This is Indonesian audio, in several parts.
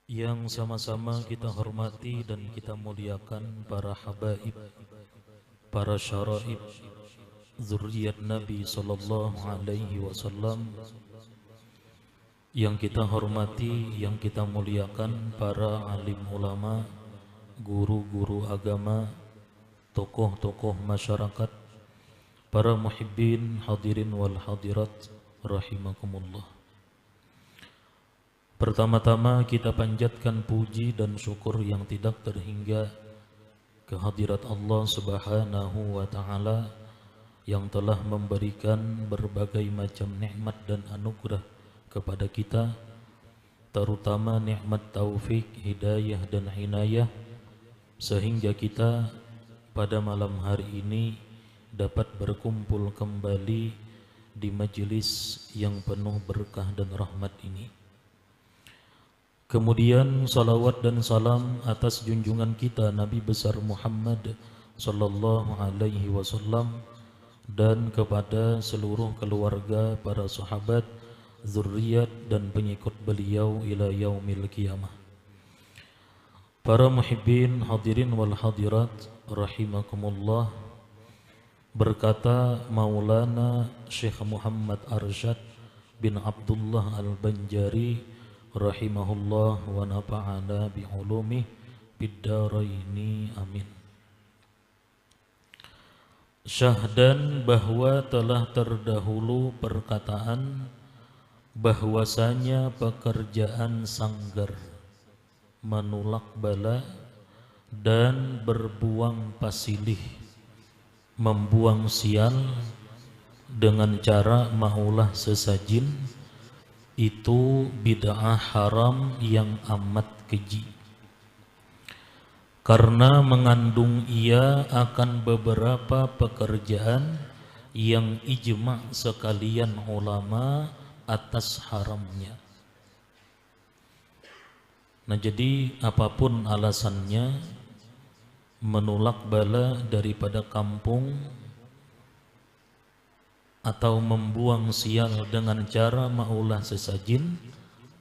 yang sama-sama kita hormati dan kita muliakan para habaib, para syaraib, zuriat Nabi sallallahu alaihi wasallam, yang kita hormati, yang kita muliakan para alim ulama, guru-guru agama, tokoh-tokoh masyarakat, para muhibbin hadirin wal hadirat rahimakumullah. Pertama-tama kita panjatkan puji dan syukur yang tidak terhingga kehadirat Allah Subhanahu wa taala yang telah memberikan berbagai macam nikmat dan anugerah kepada kita, terutama nikmat taufik, hidayah dan inayah, sehingga kita pada malam hari ini dapat berkumpul kembali di majelis yang penuh berkah dan rahmat ini. Kemudian salawat dan salam atas junjungan kita Nabi besar Muhammad sallallahu alaihi wasallam dan kepada seluruh keluarga, para sahabat, zuriat dan pengikut beliau ila yaumil qiyamah. Para muhibbin hadirin wal hadirat rahimakumullah, berkata Maulana Syekh Muhammad Arsyad bin Abdullah Al-Banjari rahimahullah wa nafa'ana bi'ulumih biddaraini amin. Syahdan bahwa telah terdahulu perkataan bahwasanya pekerjaan sanggar menolak bala dan berbuang pasilih, membuang sial dengan cara maulah sesajin, itu bid'ah haram yang amat keji, karena mengandung ia akan beberapa pekerjaan yang ijma' sekalian ulama atas haramnya. Nah, jadi apapun alasannya, menolak bala daripada kampung atau membuang sial dengan cara maulah sesajin,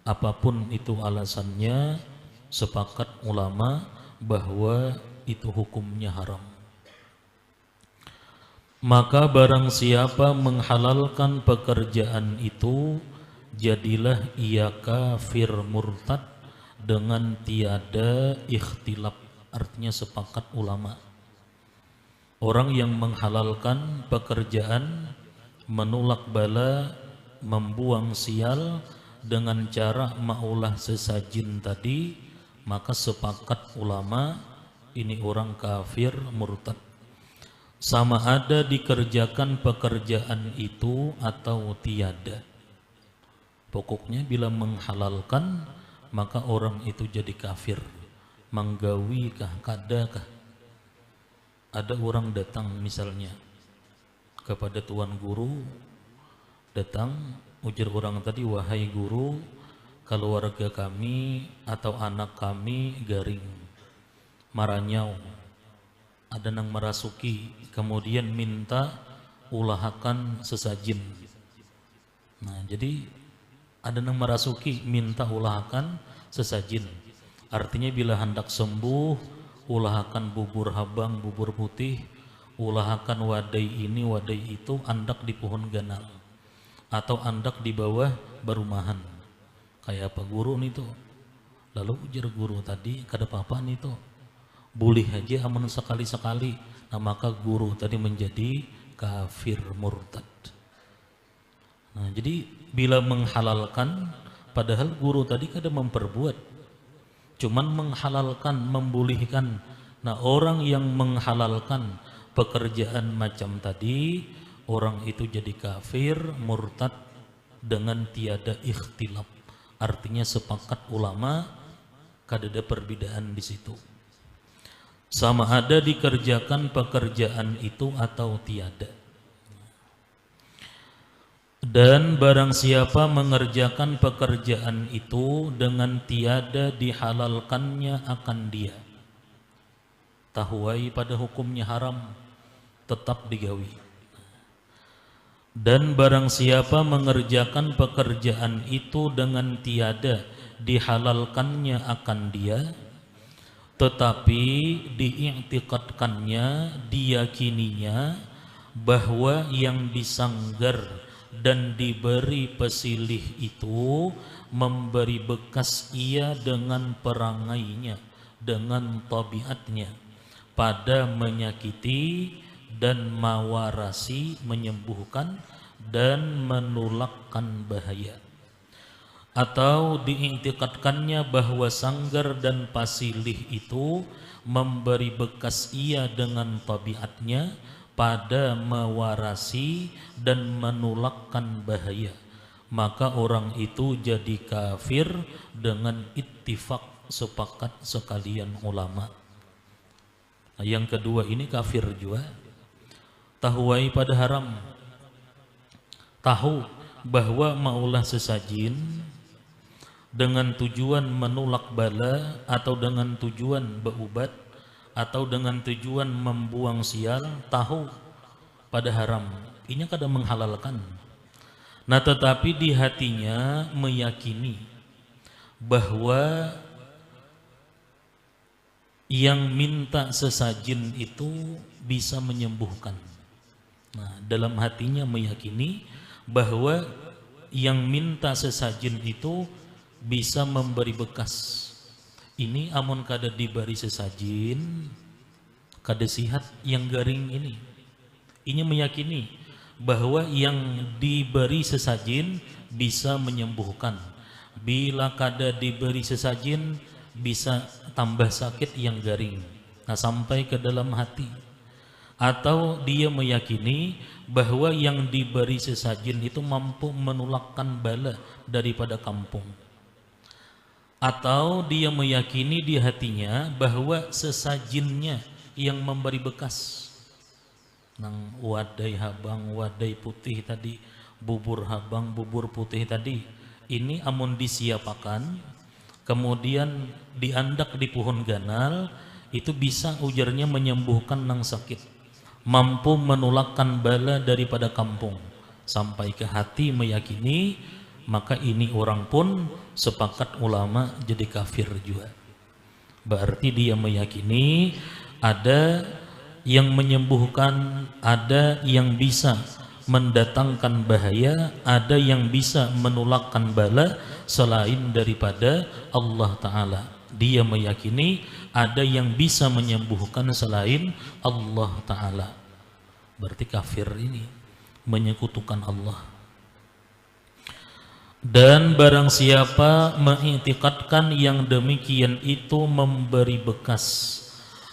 apapun itu alasannya, sepakat ulama bahwa itu hukumnya haram. Maka barang siapa menghalalkan pekerjaan itu, jadilah ia kafir murtad dengan tiada ikhtilaf, artinya sepakat ulama. Orang yang menghalalkan pekerjaan menolak bala, membuang sial dengan cara maulah sesajin tadi, maka sepakat ulama ini orang kafir murtad, sama ada dikerjakan pekerjaan itu atau tiada. Pokoknya bila menghalalkan maka orang itu jadi kafir. Manggawi kah, kadakah? Ada orang datang misalnya kepada tuan guru, datang ujar orang tadi, wahai guru, keluarga kami atau anak kami garing, maranyau, ada nang merasuki, kemudian minta ulahakan sesajin. Nah, jadi ada nang merasuki minta ulahakan sesajin, artinya bila hendak sembuh ulahakan bubur habang, bubur putih, ulahakan wadai ini wadai itu, andak di pohon ganal atau andak di bawah barumahan. Kayak apa guru nih tuh? Lalu ujar guru tadi, kada apa-apa nih tuh, boleh aja aman sekali-sekali. Nah, maka guru tadi menjadi kafir murtad. Nah, jadi bila menghalalkan, padahal guru tadi kada memperbuat, cuman menghalalkan, membolehkan. Nah, orang yang menghalalkan pekerjaan macam tadi, orang itu jadi kafir murtad dengan tiada ikhtilaf, artinya sepakat ulama, kada ada perbedaan di situ, sama ada dikerjakan pekerjaan itu atau tiada. Dan barang siapa mengerjakan pekerjaan itu dengan tiada dihalalkannya akan dia, tahuai pada hukumnya haram, tetap digawi. Dan barang siapa mengerjakan pekerjaan itu dengan tiada dihalalkannya akan dia, tetapi diiktikadkannya, diyakininya bahwa yang disanggar dan diberi pesilih itu memberi bekas ia dengan perangainya, dengan tabiatnya, pada menyakiti dan mawarasi, menyembuhkan dan menolakkan bahaya. Atau diiktikadkannya bahwa sanggar dan pasilih itu memberi bekas ia dengan tabiatnya pada mewarasi dan menolakkan bahaya, maka orang itu jadi kafir dengan ittifaq, sepakat sekalian ulama. Nah, yang kedua ini kafir juga. Tahuai pada haram, tahu bahwa maulah sesajin dengan tujuan menolak bala, atau dengan tujuan berubat, atau dengan tujuan membuang sial, tahu pada haram, ini kadang menghalalkan. Nah, tetapi di hatinya meyakini bahwa yang minta sesajin itu bisa menyembuhkan. Nah, dalam hatinya meyakini bahwa yang minta sesajin itu bisa memberi bekas. Ini amun kada diberi sesajin, kada sihat yang garing ini. Ini meyakini bahwa yang diberi sesajin bisa menyembuhkan. Bila kada diberi sesajin bisa tambah sakit yang garing. Nah, sampai ke dalam hati. Atau dia meyakini bahwa yang diberi sesajin itu mampu menolakkan bala daripada kampung. Atau dia meyakini di hatinya bahwa sesajinnya yang memberi bekas. Nang wadai habang, wadai putih tadi, bubur habang, bubur putih tadi, ini amun disiapakan, kemudian diandak di pohon ganal, itu bisa ujarnya menyembuhkan nang sakit, mampu menolakkan bala daripada kampung. Sampai ke hati meyakini, maka ini orang pun sepakat ulama jadi kafir juga. Berarti dia meyakini ada yang menyembuhkan, ada yang bisa mendatangkan bahaya, ada yang bisa menolakkan bala selain daripada Allah Ta'ala. Dia meyakini ada yang bisa menyembuhkan selain Allah Ta'ala. Berarti kafir ini, menyekutukan Allah. Dan barang siapa mengiktikadkan yang demikian itu memberi bekas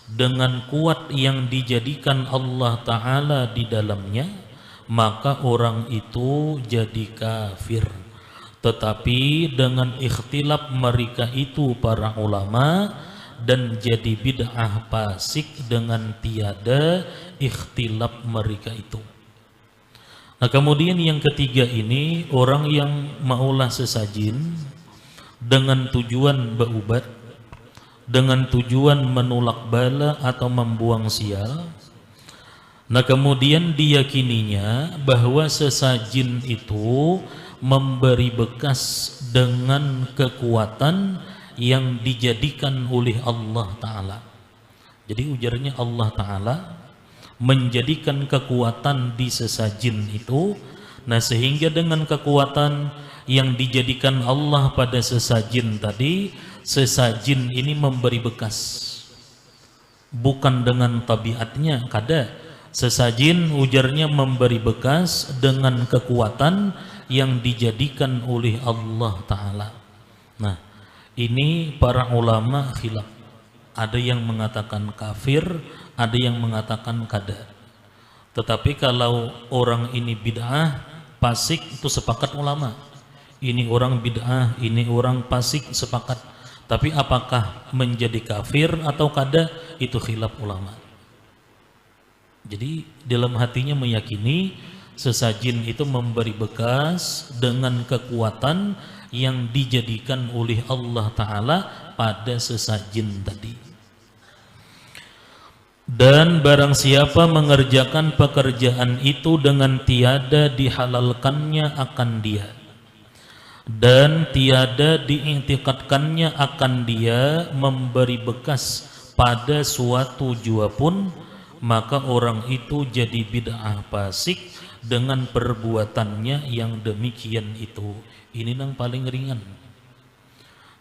dengan kuat yang dijadikan Allah Ta'ala di dalamnya, maka orang itu jadi kafir. Tetapi dengan ikhtilaf mereka itu para ulama, dan jadi bid'ah fasik dengan tiada ikhtilaf mereka itu. Nah, kemudian yang ketiga ini, orang yang maulah sesajin dengan tujuan berubat, dengan tujuan menolak bala atau membuang sial. Nah, kemudian diyakininya bahwa sesajin itu memberi bekas dengan kekuatan yang dijadikan oleh Allah Ta'ala. Jadi ujarnya Allah Ta'ala menjadikan kekuatan di sesajin itu. Nah, sehingga dengan kekuatan yang dijadikan Allah pada sesajin tadi, sesajin ini memberi bekas, bukan dengan tabiatnya. Kada sesajin ujarnya memberi bekas dengan kekuatan yang dijadikan oleh Allah Ta'ala. Nah, ini para ulama khilaf. Ada yang mengatakan kafir, ada yang mengatakan kada. Tetapi kalau orang ini bid'ah, fasik, itu sepakat ulama. Ini orang bid'ah, ini orang fasik, sepakat. Tapi apakah menjadi kafir atau kada, itu khilaf ulama. Jadi dalam hatinya meyakini sesajin itu memberi bekas dengan kekuatan yang dijadikan oleh Allah Ta'ala pada sesajin tadi. Dan barang siapa mengerjakan pekerjaan itu dengan tiada dihalalkannya akan dia, dan tiada diiktikadkannya akan dia memberi bekas pada suatu jua pun, maka orang itu jadi bid'ah fasik dengan perbuatannya yang demikian itu. Ini yang paling ringan.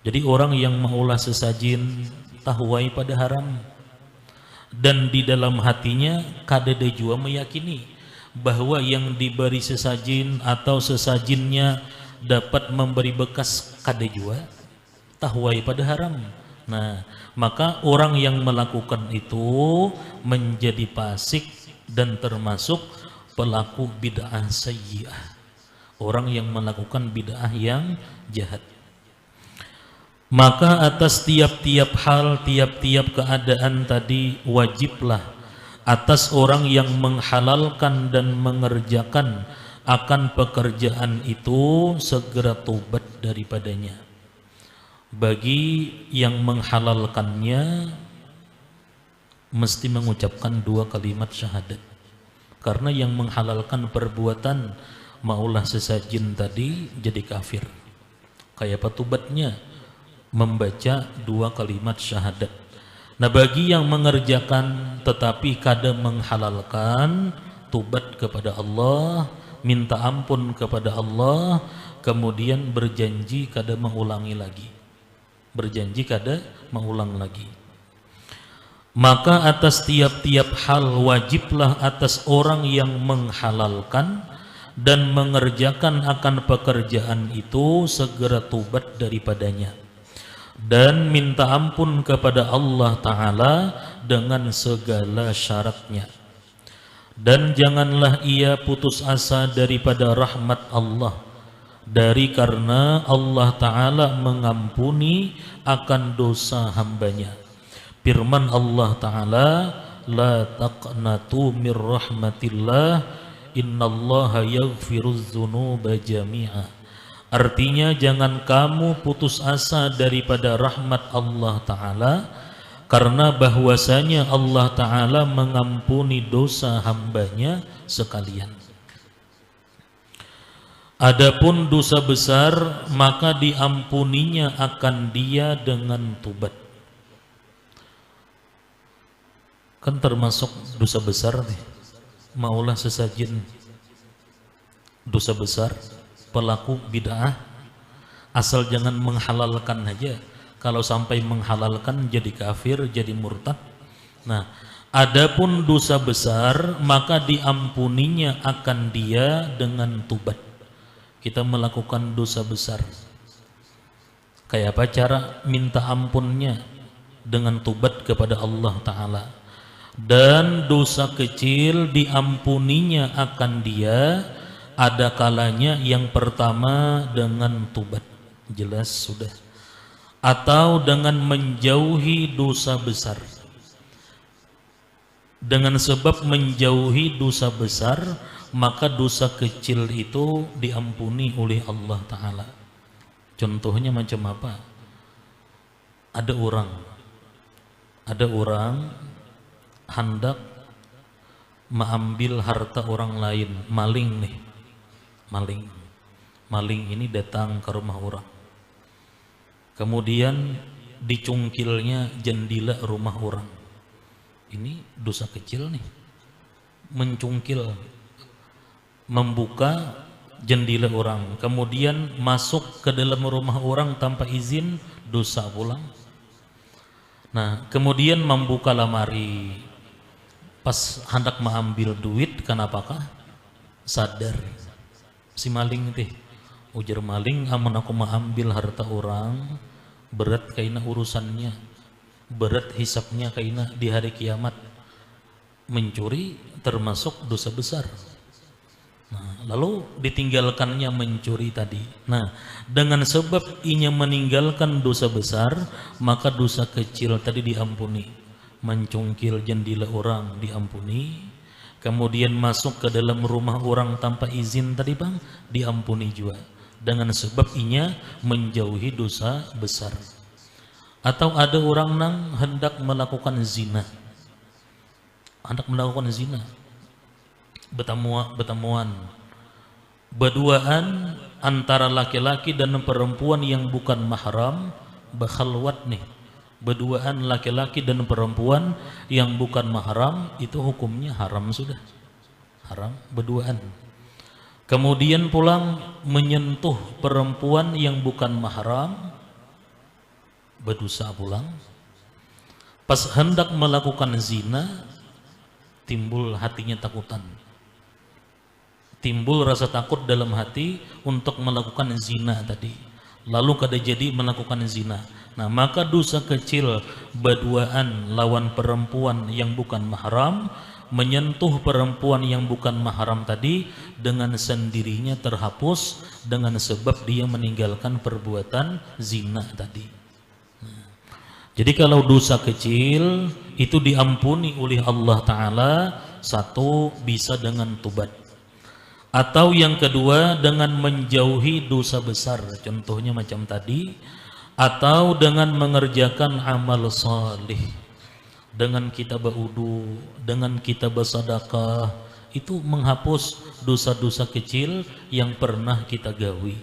Jadi orang yang mengolah sesajin tahuai pada haram dan di dalam hatinya kadede jua meyakini bahwa yang diberi sesajin atau sesajinnya dapat memberi bekas kade jua tahuai pada haram. Nah, maka orang yang melakukan itu menjadi fasik dan termasuk pelaku bid'ah sayyi'ah. Orang yang melakukan bid'ah yang jahat. Maka atas tiap-tiap hal, tiap-tiap keadaan tadi wajiblah atas orang yang menghalalkan dan mengerjakan akan pekerjaan itu segera tobat daripadanya. Bagi yang menghalalkannya mesti mengucapkan 2 kalimat syahadat. Karena yang menghalalkan perbuatan maulah sesajin tadi jadi kafir. Kayak apa tobatnya? Membaca 2 kalimat syahadat. Nah, bagi yang mengerjakan tetapi kadang menghalalkan, tobat kepada Allah, minta ampun kepada Allah, kemudian berjanji kada mengulangi lagi. Berjanji kada mengulang lagi. Maka atas tiap-tiap hal wajiblah atas orang yang menghalalkan dan mengerjakan akan pekerjaan itu segera tobat daripadanya dan minta ampun kepada Allah Ta'ala dengan segala syaratnya. Dan janganlah ia putus asa daripada rahmat Allah, dari karena Allah Ta'ala mengampuni akan dosa hambanya. Firman Allah Ta'ala, la taqnatu mir rahmatillah, innallaha yaghfiruz dzunuba jami'a. Artinya jangan kamu putus asa daripada rahmat Allah Ta'ala, karena bahwasanya Allah Ta'ala mengampuni dosa hambanya sekalian. Adapun dosa besar maka diampuninya akan dia dengan tobat. Kan termasuk dosa besar nih, maulah sesajin dosa besar, pelaku bid'ah, asal jangan menghalalkan aja. Kalau sampai menghalalkan jadi kafir, jadi murtad. Nah, adapun dosa besar maka diampuninya akan dia dengan tobat. Kita melakukan dosa besar, kayak apa cara minta ampunnya? Dengan tobat kepada Allah Ta'ala. Dan dosa kecil diampuninya akan dia ada kalanya yang pertama dengan tobat, jelas sudah, atau dengan menjauhi dosa besar. Dengan sebab menjauhi dosa besar maka dosa kecil itu diampuni oleh Allah Ta'ala. Contohnya macam apa? Ada orang hendak mengambil harta orang lain, maling nih. Maling ini datang ke rumah orang, kemudian dicungkilnya jendela rumah orang. Ini dosa kecil nih, mencungkil, membuka jendela orang, kemudian masuk ke dalam rumah orang tanpa izin, dosa pulang. Nah, kemudian membuka lemari, pas hendak mengambil duit, kenapakah sadar si maling teh, ujar maling, amun aku mengambil harta orang, berat kaina urusannya, berat hisapnya kaina di hari kiamat. Mencuri termasuk dosa besar. Nah, lalu ditinggalkannya mencuri tadi. Nah, dengan sebab inya meninggalkan dosa besar, maka dosa kecil tadi diampuni. Mencungkil jendela orang diampuni, kemudian masuk ke dalam rumah orang tanpa izin tadi bang, diampuni juga. Dengan sebab inya menjauhi dosa besar. Atau ada orang nang hendak melakukan zina, bertemuan, berduaan, antara laki-laki dan perempuan yang bukan mahram, berkhalwat nih, berduaan laki-laki dan perempuan yang bukan mahram, itu hukumnya haram sudah, haram berduaan. Kemudian pulang menyentuh perempuan yang bukan mahram, berdosa pulang. Pas hendak melakukan zina, timbul hatinya takutan, timbul rasa takut dalam hati untuk melakukan zina tadi, lalu kada jadi melakukan zina. Nah, maka dosa kecil berduaan lawan perempuan yang bukan mahram, menyentuh perempuan yang bukan mahram tadi, dengan sendirinya terhapus dengan sebab dia meninggalkan perbuatan zina tadi. Jadi kalau dosa kecil itu diampuni oleh Allah Ta'ala, satu bisa dengan tobat, atau yang kedua dengan menjauhi dosa besar, contohnya macam tadi, atau dengan mengerjakan amal salih, dengan kita berwudu, dengan kita bersedekah, itu menghapus dosa-dosa kecil yang pernah kita gawi.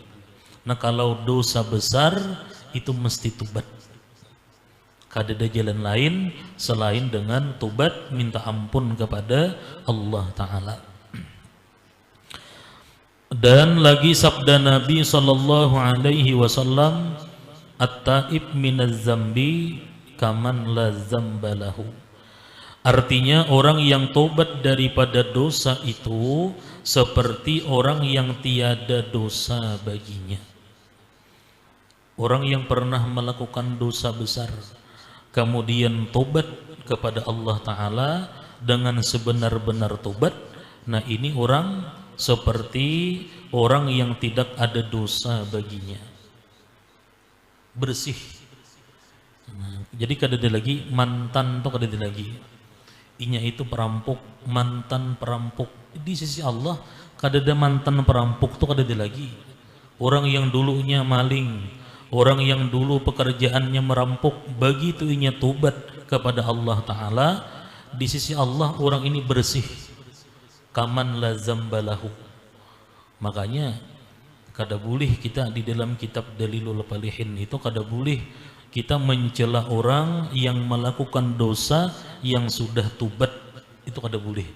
Nah, kalau dosa besar itu mesti tobat. Kada ada jalan lain selain dengan tobat, minta ampun kepada Allah Ta'ala. Dan lagi sabda Nabi sallallahu alaihi wasallam, at-taib minaz zambi kaman la zambalahu. Artinya orang yang tobat daripada dosa itu seperti orang yang tiada dosa baginya. Orang yang pernah melakukan dosa besar kemudian tobat kepada Allah Ta'ala dengan sebenar-benar tobat, nah ini orang seperti orang yang tidak ada dosa baginya, bersih. Nah, jadi kada ada lagi mantan tuh, kada ada lagi inya itu perampok, mantan perampok. Di sisi Allah kada ada mantan perampok tuh, kada ada lagi. Orang yang dulunya maling, orang yang dulu pekerjaannya merampok, begitu inya tobat kepada Allah Ta'ala, di sisi Allah orang ini bersih, kaman la zambalahu. Makanya kada boleh kita di dalam kitab Dalilul Falihin itu, kada boleh kita mencela orang yang melakukan dosa yang sudah tobat, itu kada boleh.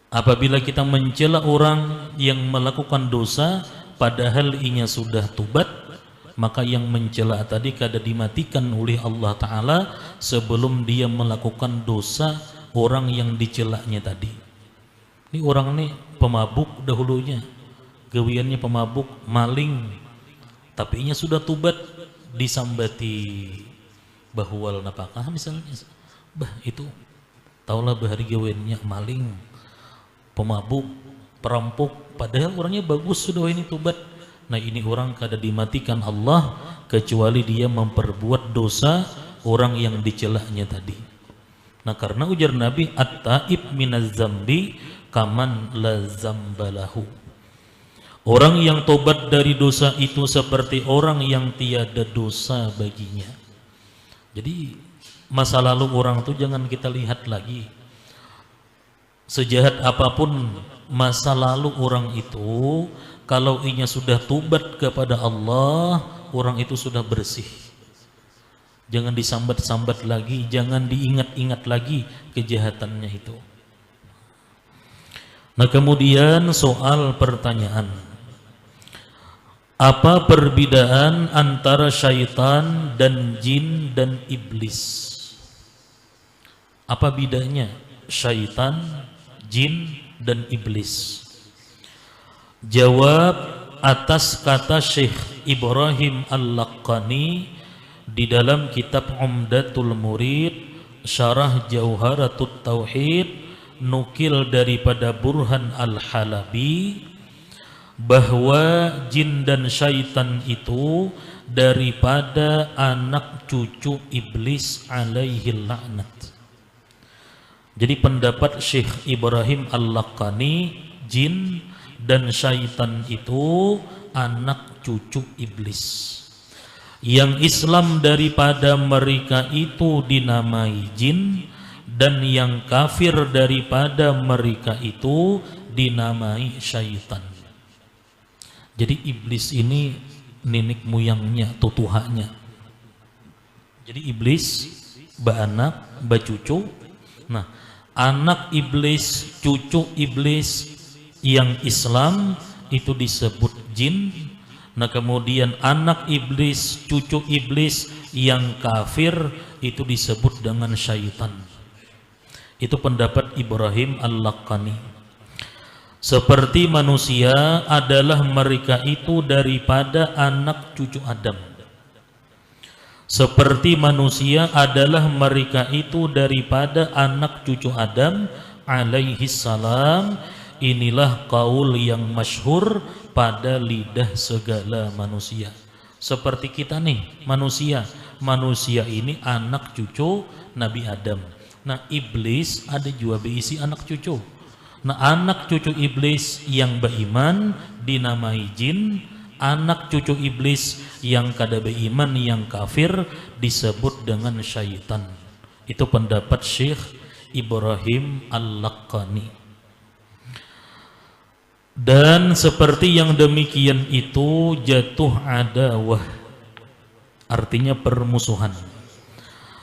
Apabila kita mencela orang yang melakukan dosa padahal inya sudah tobat, maka yang mencela tadi kada dimatikan oleh Allah Ta'ala sebelum dia melakukan dosa orang yang dicelanya tadi. Ini orang ini pemabuk dahulunya, gawiannya pemabuk, maling, tapi inya sudah tobat, disambati bahwal napakah misalnya, bah itu taulah bahari gawiannya maling, pemabuk, perampok, padahal orangnya bagus sudah ini tobat. Nah, ini orang kada dimatikan Allah kecuali dia memperbuat dosa orang yang dicelahnya tadi. Nah, karena ujar Nabi, at-taib minaz zambi kaman la zambalahu. Orang yang tobat dari dosa itu seperti orang yang tiada dosa baginya. Jadi masa lalu orang itu jangan kita lihat lagi. Sejahat apapun masa lalu orang itu, kalau inya sudah tobat kepada Allah, orang itu sudah bersih. Jangan disambat-sambat lagi, jangan diingat-ingat lagi kejahatannya itu. Nah, kemudian soal pertanyaan, apa perbedaan antara syaitan dan jin dan iblis? Apa bedanya syaitan, jin dan iblis? Jawab atas kata Syekh Ibrahim Al-Laqani di dalam kitab Umdatul Murid Syarah Jauharatut Tauhid, nukil daripada Burhan Al-Halabi, bahwa jin dan syaitan itu daripada anak cucu iblis alaihi laknat. Jadi pendapat Syekh Ibrahim Al-Laqani, jin dan syaitan itu anak cucu iblis. Yang Islam daripada mereka itu dinamai jin, dan yang kafir daripada mereka itu dinamai syaitan. Jadi iblis ini nenek moyangnya, tutuhanya. Jadi iblis baanak, bacucu. Nah, anak iblis, cucu iblis yang Islam itu disebut jin. Nah, kemudian anak iblis, cucu iblis yang kafir itu disebut dengan syaitan. Itu pendapat Ibrahim Al-Laqqani. Seperti manusia adalah mereka itu daripada anak cucu Adam. Seperti manusia adalah mereka itu daripada anak cucu Adam alaihi salam. Inilah qaul yang masyhur pada lidah segala manusia. Seperti kita nih, manusia ini anak cucu Nabi Adam. Nah, iblis ada juga berisi anak cucu. Nah, anak cucu iblis yang beriman dinamai jin, anak cucu iblis yang kada beriman yang kafir disebut dengan syaitan. Itu pendapat Syekh Ibrahim Al-Laqqani. Dan seperti yang demikian itu jatuh adawah, artinya permusuhan.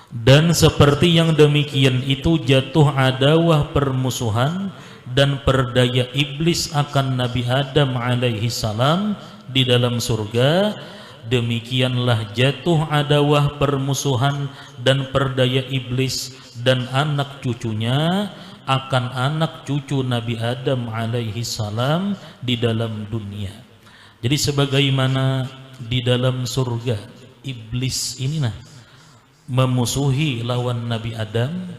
Dan seperti yang demikian itu jatuh adawah, permusuhan dan perdaya iblis akan Nabi Adam alaihi salam di dalam surga. Demikianlah jatuh adawah, permusuhan dan perdaya iblis dan anak cucunya akan anak cucu Nabi Adam alaihi salam di dalam dunia. Jadi sebagaimana di dalam surga iblis ini memusuhi lawan Nabi Adam,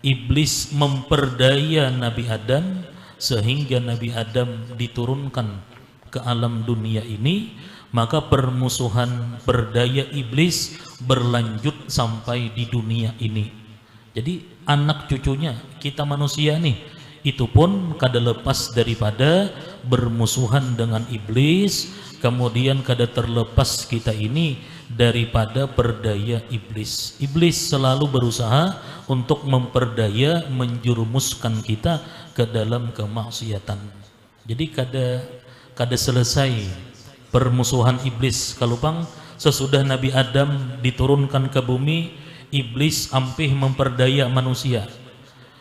iblis memperdaya Nabi Adam sehingga Nabi Adam diturunkan ke alam dunia ini, maka permusuhan perdaya iblis berlanjut sampai di dunia ini. Jadi anak cucunya kita manusia nih, itu pun kada lepas daripada bermusuhan dengan iblis, kemudian kada terlepas kita ini daripada perdaya iblis. Iblis selalu berusaha untuk memperdaya, menjurumuskan kita ke dalam kemaksiatan. Jadi kada selesai permusuhan iblis. Kalau bang sesudah Nabi Adam diturunkan ke bumi, iblis ampih memperdaya manusia.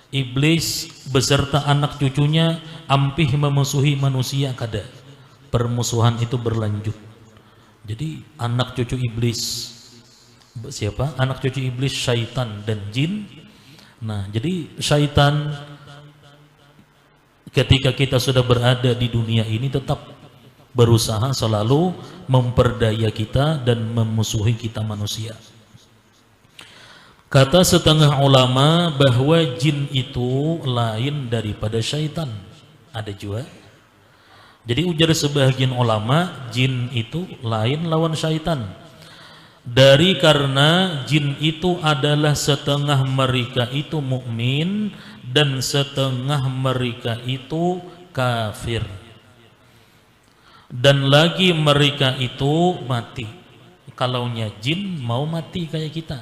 Iblis beserta anak cucunya ampih memusuhi manusia, kada. Permusuhan itu berlanjut. Jadi anak cucu iblis siapa? Anak cucu iblis syaitan dan jin. Nah, jadi syaitan ketika kita sudah berada di dunia ini tetap berusaha selalu memperdaya kita dan memusuhi kita manusia. Kata setengah ulama bahwa jin itu lain daripada syaitan. Ada juga. Jadi ujar sebagian ulama, jin itu lain lawan syaitan. Dari karena jin itu adalah setengah mereka itu mukmin dan setengah mereka itu kafir. Dan lagi mereka itu mati. Kalaunya jin mau mati kayak kita.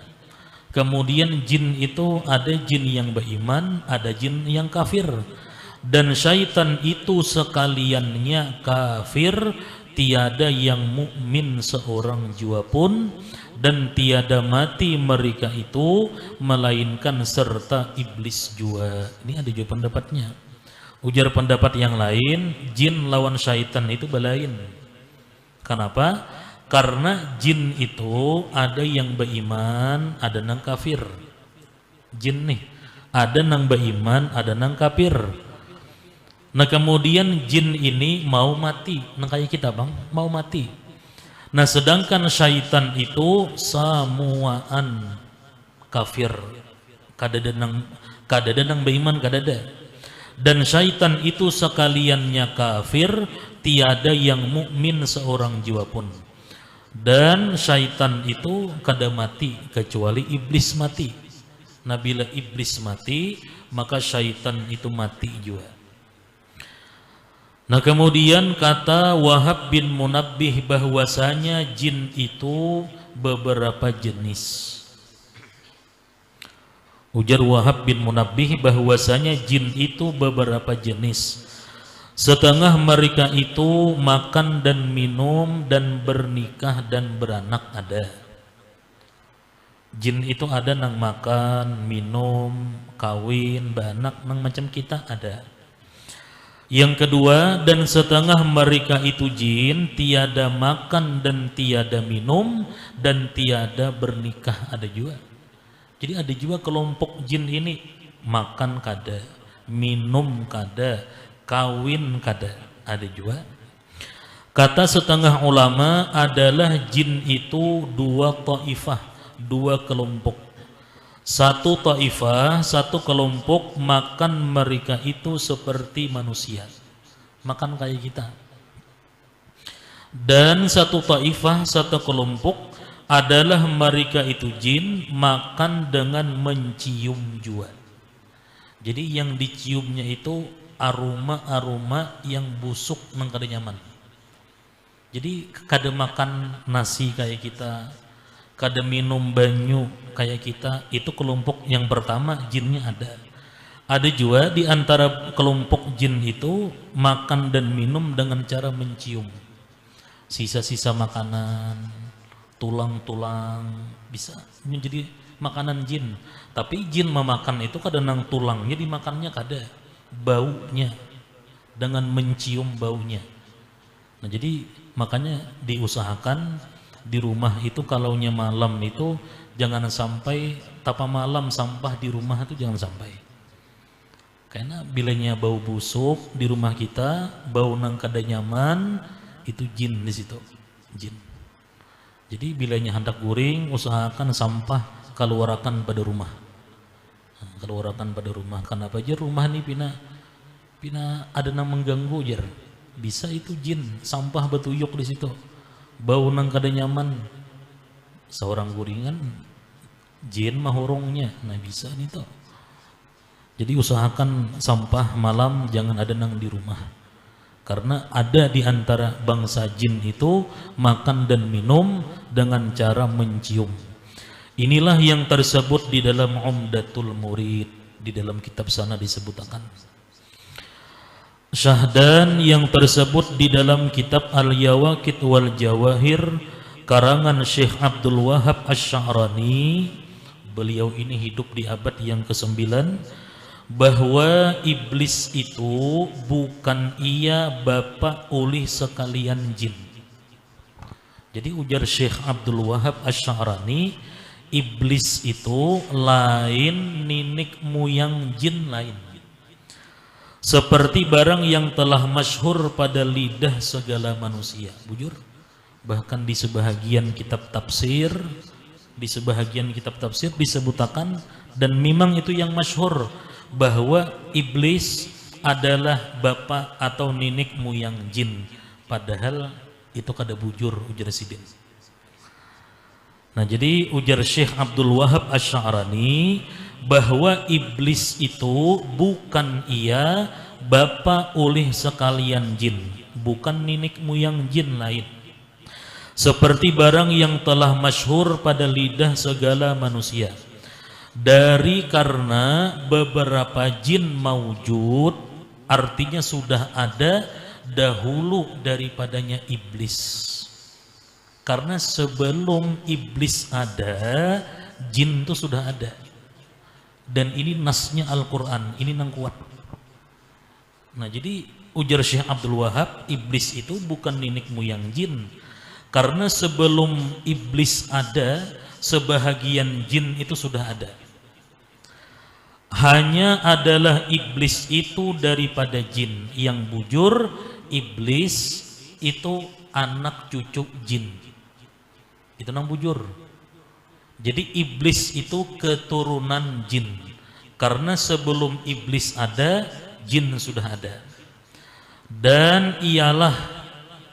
Kemudian jin itu ada jin yang beriman, ada jin yang kafir. Dan syaitan itu sekaliannya kafir, tiada yang mukmin seorang jua pun, dan tiada mati mereka itu melainkan serta iblis jua. Ini ada juga pendapatnya. Ujar pendapat yang lain, jin lawan syaitan itu belain. Kenapa? Karena jin itu ada yang beriman, ada nang kafir. Jin nih, ada nang beriman, ada nang kafir. Nah kemudian jin ini mau mati, nah kayak kita bang, mau mati. Nah sedangkan syaitan itu samuaan kafir, kada ada nang beriman, kada ada. Dan syaitan itu sekaliannya kafir, tiada yang mukmin seorang jiwa pun. Dan syaitan itu kada mati kecuali iblis mati. Nah bila iblis mati, maka syaitan itu mati juga. Nah kemudian kata Wahab bin Munabbih bahwasanya jin itu beberapa jenis. Ujar Wahab bin Munabbih bahwasanya jin itu beberapa jenis. Setengah mereka itu makan dan minum dan bernikah dan beranak ada. Jin itu ada nang makan, minum, kawin, beranak, nang macam kita ada. Yang kedua, dan setengah mereka itu jin tiada makan dan tiada minum dan tiada bernikah ada juga. Jadi ada juga kelompok jin ini makan kada, minum kada, kawin kada, ada juga. Kata setengah ulama adalah jin itu dua taifah, dua kelompok. Satu taifah, satu kelompok makan mereka itu seperti manusia, makan kayak kita. Dan satu taifah, satu kelompok adalah mereka itu jin makan dengan mencium juga. Jadi yang diciumnya itu aroma-aroma yang busuk nang kada nyaman. Jadi kada makan nasi kayak kita, kada minum banyu kayak kita, itu kelompok yang pertama jinnya ada. Ada juga di antara kelompok jin itu makan dan minum dengan cara mencium sisa-sisa makanan, tulang-tulang, bisa menjadi makanan jin. Tapi jin memakan itu kadang tulangnya dimakannya kada, baunya, dengan mencium baunya. Nah jadi makanya diusahakan di rumah itu kalaunya malam itu jangan sampai tapa malam sampah di rumah itu jangan sampai. Karena bilanya bau busuk di rumah kita, bau nang kada nyaman, itu jin di situ, jin. Jadi bilanya hendak guring, usahakan sampah keluarkan pada rumah. Keluarkan pada rumah. Kenapa aja rumah ini pina ada nang mengganggu jar. Bisa itu jin, sampah betuyuk di situ. Bau nang kada nyaman. Seorang guringan jin mahurungnya. Nah bisa nih toh. Jadi usahakan sampah malam jangan ada nang di rumah. Karena ada di antara bangsa jin itu makan dan minum dengan cara mencium. Inilah yang tersebut di dalam Umdatul Murid, di dalam kitab sana disebutkan. Syahdan yang tersebut di dalam kitab Al-Yawaqit wal Jawahir karangan Syekh Abdul Wahab Asy-Sya'rani. Beliau ini hidup di abad yang ke-9, bahwa iblis itu bukan ia bapa oleh sekalian jin. Jadi ujar Syekh Abdul Wahab Asy-Sya'rani, iblis itu lain ninik moyang jin lain. Seperti barang yang telah masyhur pada lidah segala manusia. Bujur. Bahkan di sebahagian kitab tafsir, disebutkan dan memang itu yang masyhur bahwa iblis adalah bapa atau ninik moyang jin, padahal itu kada bujur ujar sidin. Nah jadi ujar Syekh Abdul Wahab Asy-Sya'rani bahwa iblis itu bukan ia bapa oleh sekalian jin, bukan ninik moyang jin lain. Seperti barang yang telah masyhur pada lidah segala manusia. Dari karena beberapa jin maujud, artinya sudah ada dahulu daripadanya iblis. Karena sebelum iblis ada, jin itu sudah ada. Dan ini nasnya Al-Quran, ini nang kuat. Nah jadi ujar Syekh Abdul Wahab, iblis itu bukan ninik moyang jin. Karena sebelum iblis ada, sebahagian jin itu sudah ada. Hanya adalah iblis itu daripada jin yang bujur. Iblis itu anak cucu jin, itu nang bujur. Jadi iblis itu keturunan jin. Karena sebelum iblis ada, jin sudah ada. Dan ialah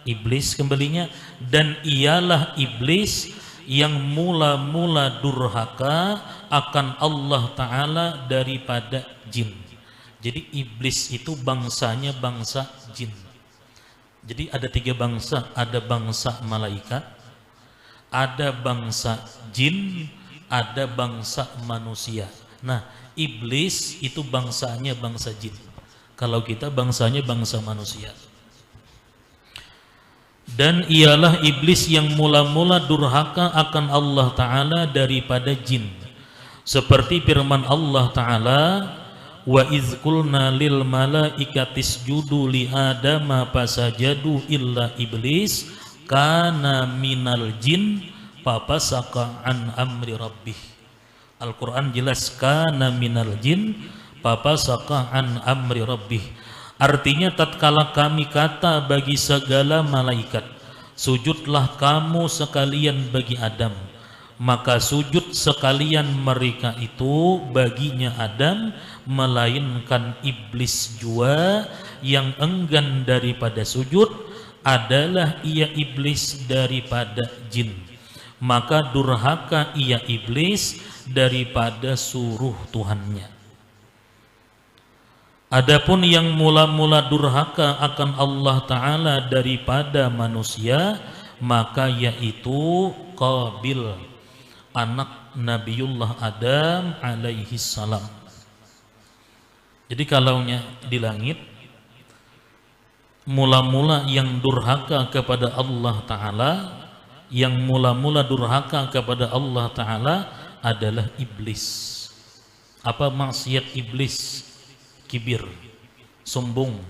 iblis kembalinya, dan ialah iblis yang mula-mula durhaka akan Allah Ta'ala daripada jin. Jadi iblis itu bangsanya bangsa jin. Jadi ada 3 bangsa, ada bangsa malaikat, ada bangsa jin, ada bangsa manusia. Nah iblis itu bangsanya bangsa jin. kalau kita bangsanya bangsa manusia. Dan ialah iblis yang mula-mula durhaka akan Allah Ta'ala daripada jin. Seperti firman Allah Ta'ala, wa iz qulna lil malaikati isjudu li adama fasajadu illa iblis kana minal jin papasaka an amri rabbih. Al-Quran jelas, kana minal jin papasaka an amri rabbih. Artinya tatkala kami kata bagi segala malaikat, sujudlah kamu sekalian bagi Adam, maka sujud sekalian mereka itu baginya Adam, melainkan iblis jua yang enggan daripada sujud adalah ia iblis daripada jin. Maka durhaka ia iblis daripada suruh Tuhannya. Adapun yang mula-mula durhaka akan Allah Ta'ala daripada manusia, maka yaitu Qabil, anak Nabiullah Adam alaihi salam. Jadi kalaunya di langit, mula-mula yang durhaka kepada Allah Ta'ala, yang mula-mula durhaka kepada Allah Ta'ala adalah iblis. Apa maksiat iblis? Kibir, sombong,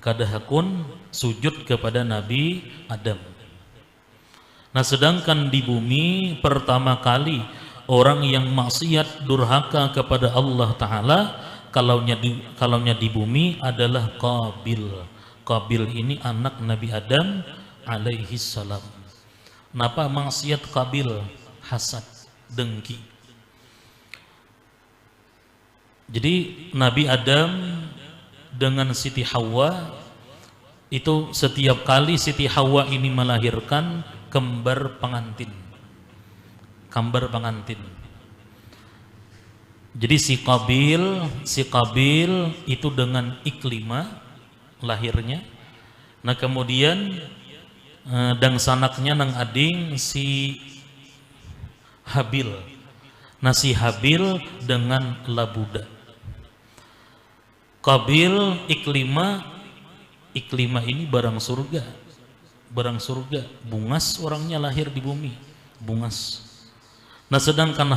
kadahakun sujud kepada Nabi Adam. Nah, sedangkan di bumi pertama kali orang yang maksiat durhaka kepada Allah Ta'ala kalaunya di bumi adalah Qabil. Qabil ini anak Nabi Adam alaihi salam. Napa maksiat Qabil? Hasad, dengki. Jadi Nabi Adam dengan Siti Hawa itu setiap kali Siti Hawa ini melahirkan kembar pengantin. Kembar pengantin. Jadi si Qabil itu dengan Iklimah lahirnya. Nah, kemudian dan sanaknya nang ading si Habil. Nah, si Habil dengan Labuda. Qabil, Iklimah ini barang surga, bungas orangnya lahir di bumi, bungas. Nah, sedangkan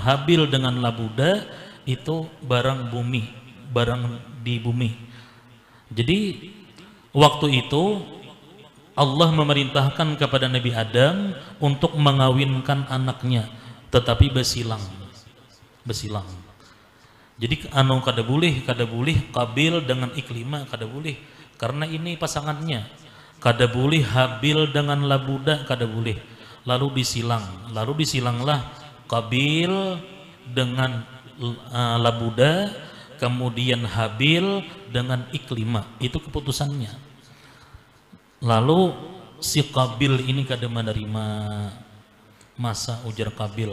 Habil dengan Labuda itu barang bumi, barang di bumi. Jadi waktu itu Allah memerintahkan kepada Nabi Adam untuk mengawinkan anaknya, tetapi besilang. Jadi kada boleh Qabil dengan Iklimah kada boleh, karena ini pasangannya. Kada boleh Habil dengan Labuda, kada boleh. Lalu disilanglah Qabil dengan Labuda, kemudian Habil dengan Iklimah. Itu keputusannya. Lalu si Qabil ini kada menerima. Masa ujar Qabil,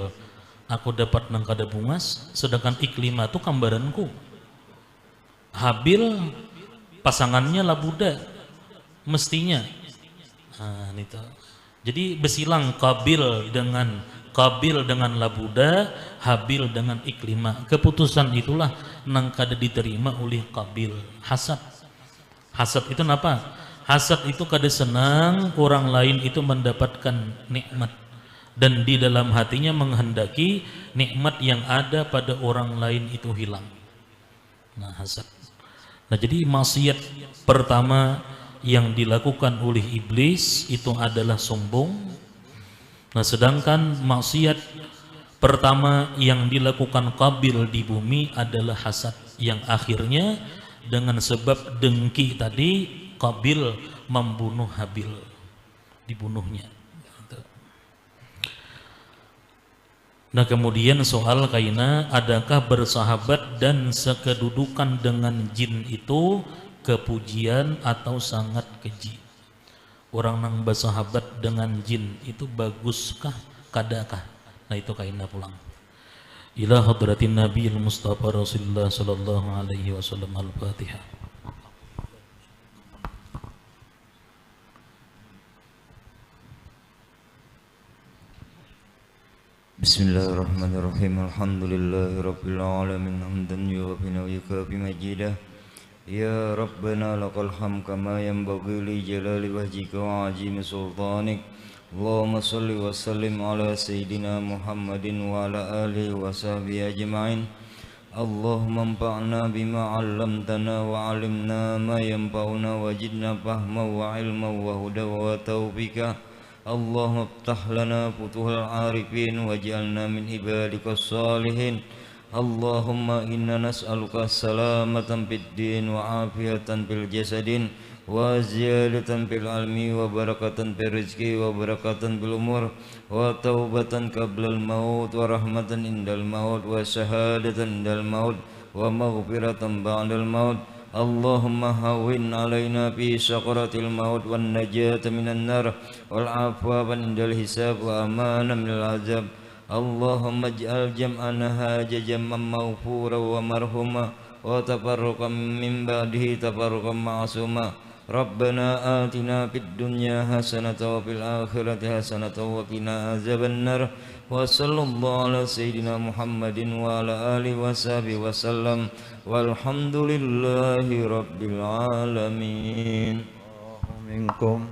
aku dapat nang kada bungas, sedangkan Iklimah itu kambaranku. Habil pasangannya Labuda mestinya. Nah, itu. Jadi besilang Qabil dengan Labuda, Habil dengan Iklimah. Keputusan itulah nang kada diterima oleh Qabil. Hasad itu apa? Hasad itu kada senang orang lain itu mendapatkan nikmat, dan di dalam hatinya menghendaki nikmat yang ada pada orang lain itu hilang. Nah, hasad. Nah, jadi maksiat pertama yang dilakukan oleh iblis itu adalah sombong. Nah, sedangkan maksiat pertama yang dilakukan Qabil di bumi adalah hasad, yang akhirnya dengan sebab dengki tadi Qabil membunuh Habil, dibunuhnya. Nah, kemudian soal kaina, adakah bersahabat dan sekedudukan dengan jin itu kepujian atau sangat keji? Orang nang bersahabat dengan jin itu baguskah, kadakah? Nah, itu kaina pulang. Ila hadratin Nabiil Mustafa Rasulullah sallallahu alaihi wasallam. Al-Fatihah. Bismillahirrahmanirrahim. Alhamdulillahirabbil alamin hamdan yuwaffi wa yukafi majidah. Ya Rabbana lakal hamd kama yanbaghi li jalali wajhika wa azimi sultanik. Allahumma salli wa sallim ala sayyidina Muhammadin wa ala alihi wa sahbihi ajma'in. Allahumma anfa'na bima 'allamtana wa 'allimna ma yanfa'una wa zidna fahman wa 'ilman wa hudan wa tawfiqa. Allahumma iftah lana futuhal arifin waj'alna min ibadikas salihin. Allahumma inna nas'aluka salamatan fid din wa afiyatan fil jasadin wa ziyadatan fil ilmi wa barakatan fil rizqi wa barakatan fil umur wa taubatan qablal maut wa rahmatan indal maut wa syahadatan indal maut wa maghfiratan ba'dal maut. Allahumma hawwin alaina fi sakaratil maut wan najata minan nar wal afwan indal hisab wa amanan minal azab. Allahumma ij'al jam'ana hadha jam'an maghfura wa marhuma wa tafarruqan min ba'dihi tafarruqan ma'suma. Rabbana atina fid dunya hasanatan wa fil akhirati hasanatan wa qina azabannar. Wa sallallahu ala sayyidina Muhammadin wa ala alihi wa sahbihi wa sallam. Walhamdulillahi rabbil alamin. Minkum